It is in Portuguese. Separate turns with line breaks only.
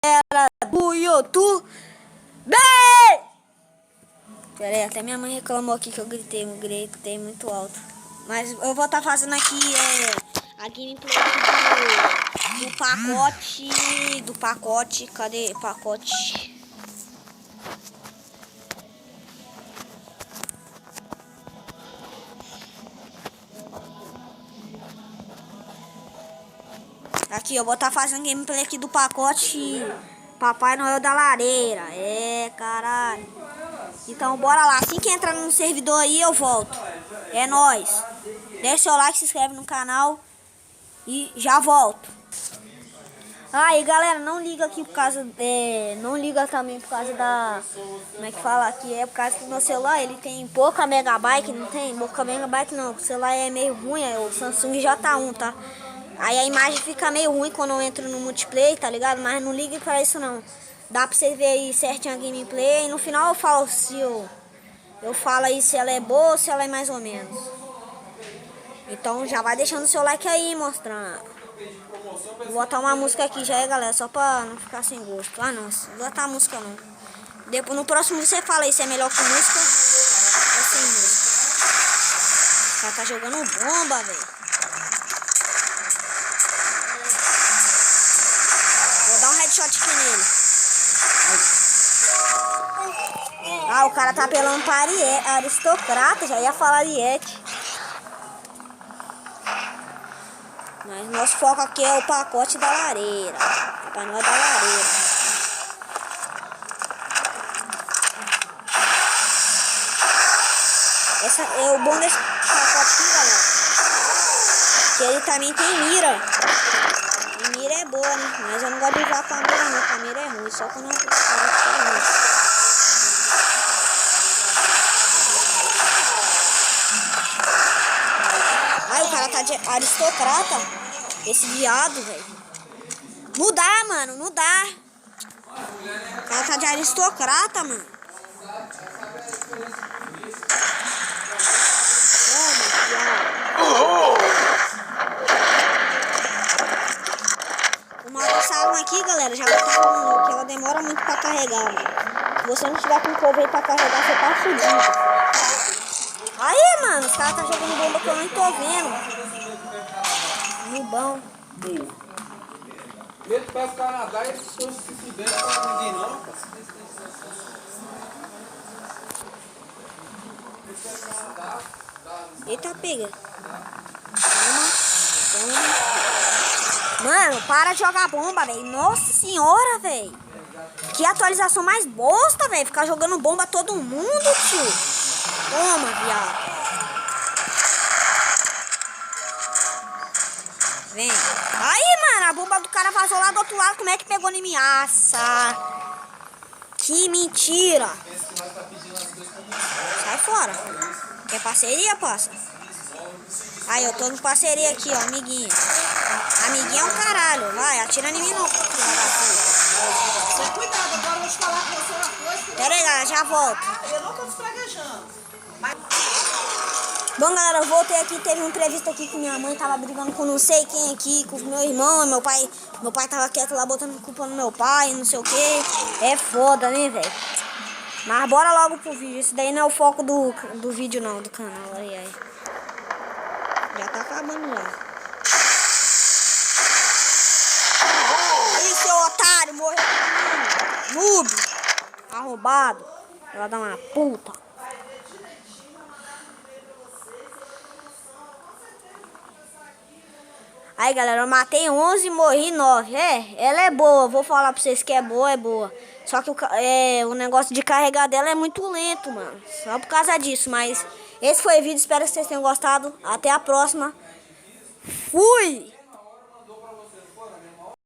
galera do YouTube. Pera aí, até minha mãe reclamou aqui que eu gritei muito alto. Mas eu vou estar fazendo aqui a gameplay do pacote. Cadê pacote? Aqui, eu vou estar fazendo gameplay aqui do pacote Papai Noel da Lareira. É, caralho. Então, bora lá. Assim que entrar no servidor aí, eu volto. É nóis. Deixa seu like, se inscreve no canal e já volto. Aí, galera, não liga aqui por causa... não liga também por causa da... Como é que fala aqui? É por causa que meu celular, ele tem pouca megabyte, não tem? Pouca megabyte não. O celular é meio ruim, é o Samsung J1, tá? Aí a imagem fica meio ruim quando eu entro no multiplayer, tá ligado? Mas não ligue pra isso não. Dá pra você ver aí certinho a gameplay. E no final eu falo se eu falo aí se ela é boa ou se ela é mais ou menos. Então já vai deixando o seu like aí, mostrando. Vou botar uma música aqui já aí, galera, só pra não ficar sem gosto. Ah não, não vou botar a música não. Depois, no próximo você fala aí se é melhor com música ou sem música. O cara tá jogando bomba, velho. Headshot aqui nele. Ah, o cara tá apelando para aristocrata, já ia falar Ariete. Mas nosso foco aqui é o pacote da lareira. Papai Noel da lareira. Essa é o bom desse pacote aqui, galera. Que ele também tem mira. A mira é boa, né? Mas eu não gosto de usar com a mira não, a mira é ruim, só quando eu ruim. Ai, o cara tá de aristocrata. Esse viado, velho. Não dá, mano, não dá. O cara tá de aristocrata, mano. Essa arma aqui, galera, já tá falando que ela demora muito pra carregar, mano. Se você não tiver com cover aí pra carregar, você tá fudido. Aí, mano, os caras tá jogando bomba que eu nem tô vendo. Rubão.
Mesmo para o Canadá, esses coisas se fuderam pra ninguém não, cara.
Eita, pega. Toma. Mano, para de jogar bomba, velho. Nossa senhora, velho. Que atualização mais bosta, velho. Ficar jogando bomba a todo mundo, tio. Toma, viado. Vem. Aí, mano, a bomba do cara vazou lá do outro lado. Como é que pegou em mim? Aça. Que mentira. Sai fora. Quer parceria, parça? Aí, eu tô no parceria aqui, ó, amiguinho. Amiguinho é um caralho. Vai, atira em mim não.
Cuidado, agora eu vou te falar com você uma coisa.
Pera aí, galera, já volto.
Eu não tô te praguejando.
Bom, galera, eu voltei aqui. Teve um imprevisto aqui que minha mãe tava brigando com não sei quem aqui, com o meu irmão, meu pai. Meu pai tava quieto lá, botando culpa no meu pai, não sei o que. É foda, né, velho? Mas bora logo pro vídeo. Isso daí não é o foco do vídeo, não, do canal. Aí. Já tá acabando já. Aí, seu otário, morreu comigo. Noob. Arrombado. Ela dá uma puta. Aí, galera, eu matei 11 e morri 9. Ela é boa. Vou falar pra vocês que é boa, é boa. Só que o negócio de carregar dela é muito lento, mano. Só por causa disso, mas esse foi o vídeo. Espero que vocês tenham gostado. Até a próxima. Fui!